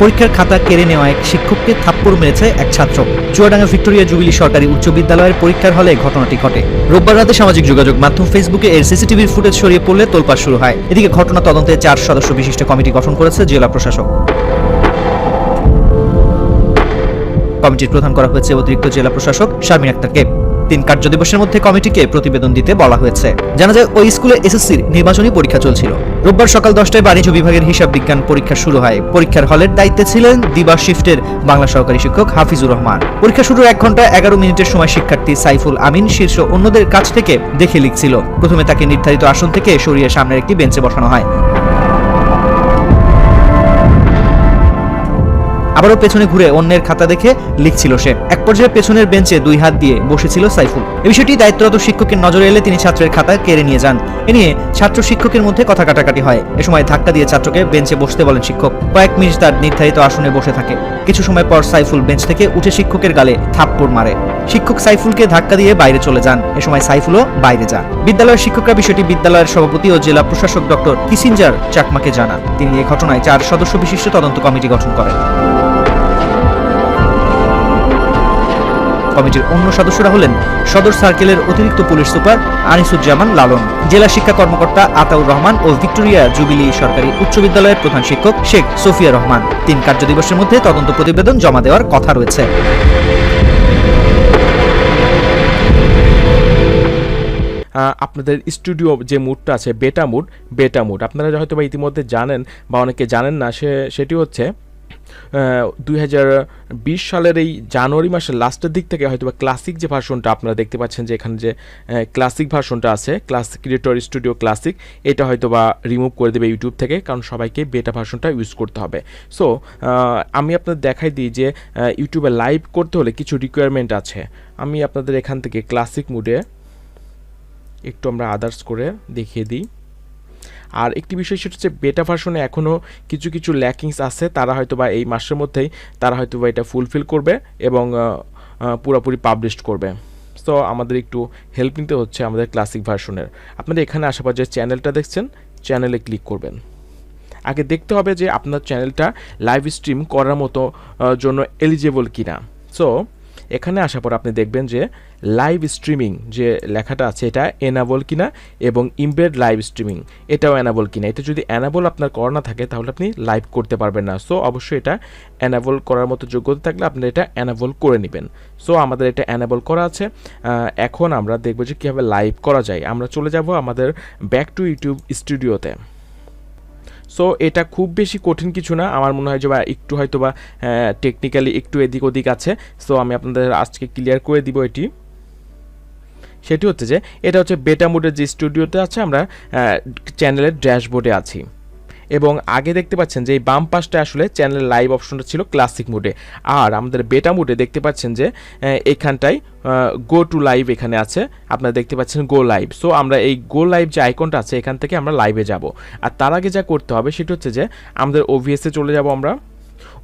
পরীক্ষার খাতা কেড়ে নেওয়া এক শিক্ষককে থাপ্পড় মেরেছে এক ছাত্র। চুয়াডাঙ্গা ভিক্টোরিয়া জুবিলি সরকারি উচ্চ বিদ্যালয়ের পরীক্ষার হলে ঘটনাটি ঘটে। রোববার রাতে সামাজিক যোগাযোগ মাধ্যম ফেসবুকে এর সিসিটিভির ফুটেজ ছড়িয়ে পড়লে তোলপাড় শুরু হয়। এদিকে ঘটনা তদন্তে 4 সদস্য বিশিষ্ট কমিটি গঠন করেছে জেলা প্রশাসক। কমিটির প্রধান করা হয়েছে অতিরিক্ত জেলা প্রশাসক শারমিন আক্তারকে। 3 কার্যদিবসের মধ্যে কমিটিকে প্রতিবেদন দিতে বলা হয়েছে। জানা যায় ওই স্কুলে এসএসসির নির্বাচনী পরীক্ষা চলছিল। রোববার সকাল 10টায় বাণিজ্য বিভাগের হিসাব বিজ্ঞান পরীক্ষা শুরু হয়। পরীক্ষার হলের দায়িত্বে ছিলেন দিবা শিফটের বাংলা সহকারী শিক্ষক হাফিজুর রহমান। পরীক্ষা শুরুর 1 ঘন্টা 11 মিনিটের সময় শিক্ষার্থী সাইফুল আমিন শীর্ষ অন্যদের কাছ থেকে দেখে লিখছিল। প্রথমে তাকে নির্ধারিত আসন থেকে সরিয়ে সামনের একটি বেঞ্চে বসানো হয়। আবারও পেছনে ঘুরে অন্যের খাতা দেখে লিখছিল সে। এক পর্যায়ে পেছনের বেঞ্চে 2 হাত দিয়ে বসেছিল সাইফুল। এই বিষয়টি দায়িত্বরত শিক্ষকের নজরে এলে তিনি ছাত্রের খাতা কেড়ে নিয়ে যান। এ নিয়ে ছাত্র শিক্ষকের মধ্যে কথা কাটাকাটি হয়। এ সময় ধাক্কা দিয়ে ছাত্রকে বেঞ্চে বসতে বলেন শিক্ষক। কয়েক মিনিট তার নির্ধারিত আসনে বসে থাকে। কিছু সময় পর সাইফুল বেঞ্চ থেকে উঠে শিক্ষকের গালে থাপ্পড় মারে। শিক্ষক সাইফুলকে ধাক্কা দিয়ে বাইরে চলে যান। এ সময় সাইফুলও বাইরে যান। বিদ্যালয়ের শিক্ষকরা বিষয়টি বিদ্যালয়ের সভাপতি ও জেলা প্রশাসক ডক্টর কিসিঞ্জার চাকমাকে জানান। তিনি এই ঘটনায় 4 সদস্য বিশিষ্ট তদন্ত কমিটি গঠন করেন। কমিটির অন্য সদস্যরা হলেন সদর সার্কেলের অতিরিক্ত পুলিশ সুপার আনিসুজ্জামান লালন, জেলা শিক্ষা কর্মকর্তা আতাউর রহমান ও ভিক্টোরিয়া জুবিলি সরকারি উচ্চ বিদ্যালয়ের প্রধান শিক্ষক শেখ সোফিয়া রহমান। 3 কার্যদিবসের মধ্যে তদন্ত প্রতিবেদন জমা দেওয়ার কথা রয়েছে। আপনাদের স্টুডিও যে মুডটা আছে বেটা মুড আপনারা হয়তো বা ইতিমধ্যে জানেন বা অনেকে জানেন না, সেটি হচ্ছে 2020 সালের এই জানুয়ারি মাসের লাস্টের দিক থেকে হয়তো বা ক্লাসিক যে ভার্সনটা আপনারা দেখতে পাচ্ছেন, যে এখানে যে ক্লাসিক ভার্সনটা আছে, ক্লাসিক ক্রিয়েটর স্টুডিও ক্লাসিক, এটা হয়তো বা রিমুভ করে দেবে ইউটিউব থেকে, কারণ সবাইকে বেটা ভার্সনটা ইউজ করতে হবে। সো আমি আপনাদের দেখাই দিই যে ইউটিউবে লাইভ করতে হলে কিছু রিকোয়ারমেন্ট আছে। আমি আপনাদের এখান থেকে ক্লাসিক মুডে একটু আমরা আদার্স করে দেখিয়ে দিই। আর একটি বিষয় সেটা হচ্ছে বেটা ভার্সনে এখনও কিছু ল্যাকিংস আছে, তারা হয়তো বা এই মাসের মধ্যেই তারা হয়তো বা এটা ফুলফিল করবে এবং পুরোপুরি পাবলিশ করবে। সো আমাদের একটু হেল্প নিতে হচ্ছে আমাদের ক্লাসিক ভার্সনের। আপনারা এখানে আসার পর যে চ্যানেলটা দেখছেন, চ্যানেলে ক্লিক করবেন। আগে দেখতে হবে যে আপনার চ্যানেলটা লাইভ স্ট্রিম করার মতো জন্য এলিজেবল কিনা। সো এখানে আসার পর আপনি দেখবেন যে লাইভ স্ট্রিমিং যে লেখাটা আছে এটা এনাবল কিনা এবং ইমবেড লাইভ স্ট্রিমিং এটাও এনাবল কিনা। এটা যদি এনাবল আপনার করা না থাকে তাহলে আপনি লাইভ করতে পারবেন না। সো অবশ্যই এটা এনাবল করার মতো যোগ্যতা থাকলে আপনি এটা এনাবল করে নেবেন। সো আমাদের এটা এনাবল করা আছে। এখন আমরা দেখব যে কীভাবে লাইভ করা যায়। আমরা চলে যাব আমাদের ব্যাক টু ইউটিউব স্টুডিওতে। সো এটা খুব বেশি কঠিন কিছু না, আমার মনে হয় যে বা একটু হয়তো বা টেকনিক্যালি একটু এদিক ওদিক আছে। সো আমি আপনাদের আজকে ক্লিয়ার করে দিব এটি। সেটি হচ্ছে যে এটা হচ্ছে বেটা মোডের যে স্টুডিওতে আছে, আমরা চ্যানেলের ড্যাশবোর্ডে আছি এবং আগে দেখতে পাচ্ছেন যে এই বাম পাশটা আসলে চ্যানেলের লাইভ অপশনটা ছিল ক্লাসিক মোডে, আর আমাদের বেটা মোডে দেখতে পাচ্ছেন যে এখানটায় গো টু লাইভ এখানে আছে, আপনারা দেখতে পাচ্ছেন গো লাইভ। সো আমরা এই গো লাইভ যে আইকনটা আছে এখান থেকে আমরা লাইভে যাব। আর তার আগে যা করতে হবে সেটা হচ্ছে যে আমাদের ওভিএসে চলে যাব। আমরা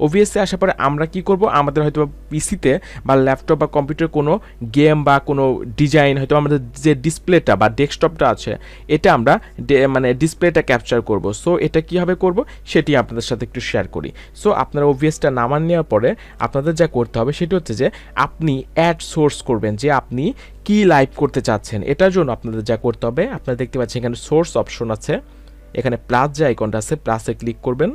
ওভিএসে আসার পরে আমরা কি করব, আমাদের হয়তো পিসিতে বা ল্যাপটপ বা কম্পিউটার কোনো গেম বা কোনো ডিজাইন হয়তো আমাদের যে ডিসপ্লেটা বা ডেস্কটপটা আছে এটা আমরা মানে ডিসপ্লেটা ক্যাপচার করব। সো এটা কীভাবে করব সেটি আপনাদের সাথে একটু শেয়ার করি। সো আপনারা ওভিএসটা নামান নেওয়ার পরে আপনাদের যা করতে হবে সেটি হচ্ছে যে আপনি অ্যাড সোর্স করবেন যে আপনি কি লাইভ করতে চাচ্ছেন। এটার জন্য আপনাদের যা করতে হবে, আপনারা দেখতে পাচ্ছেন এখানে সোর্স অপশন আছে, এখানে প্লাস যে আইকনটা আছে প্লাসে ক্লিক করবেন।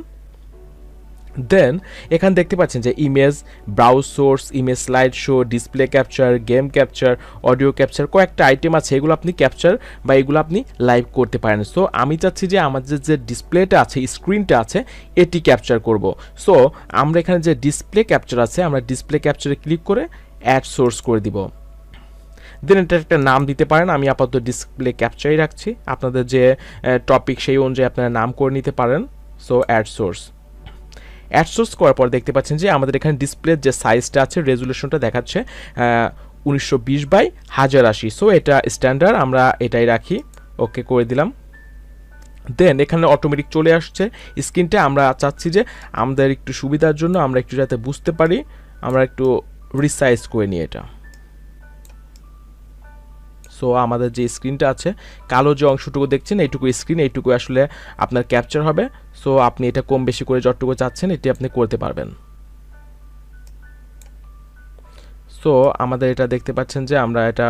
দেন এখানে দেখতে পাচ্ছেন যে image, browse source, image slide show, display capture, game capture, audio capture, কয়েকটা আইটেম আছে, এগুলো আপনি ক্যাপচার বা এগুলো আপনি লাইভ করতে পারেন। সো আমি চাচ্ছি যে আমাদের যে ডিসপ্লেটা আছে, স্ক্রিনটা আছে, এটি ক্যাপচার করব। সো আমরা এখানে যে ডিসপ্লে ক্যাপচার আছে, আমরা ডিসপ্লে ক্যাপচারে ক্লিক করে অ্যাড সোর্স করে দিব। দেন এটা একটা নাম দিতে পারেন, আমি আপাতত ডিসপ্লে ক্যাপচারই রাখছি, আপনাদের যে টপিক সেই অনুযায়ী আপনারা নাম করে নিতে পারেন। সো অ্যাড সোর্স করার পর দেখতে পাচ্ছেন যে আমাদের এখানে ডিসপ্লের যে সাইজটা আছে, রেজুলেশনটা দেখাচ্ছে 1920x1080। সো এটা স্ট্যান্ডার্ড, আমরা এটাই রাখি, ওকে করে দিলাম। দেন এখানে অটোমেটিক চলে আসছে স্ক্রিনটা। আমরা চাচ্ছি যে আমাদের একটু সুবিধার জন্য আমরা একটু যাতে বুঝতে পারি, আমরা একটু রিসাইজ করে নিই এটা। সো আমাদের যে স্ক্রিনটা আছে, কালো যে অংশটুকু দেখছেন এইটুকু স্ক্রিন, এইটুকু আসলে আপনার ক্যাপচার হবে। সো আপনি এটা কম বেশি করে যতটুকু চাচ্ছেন এটি আপনি করতে পারবেন। সো আমাদের এটা দেখতে পাচ্ছেন যে আমরা এটা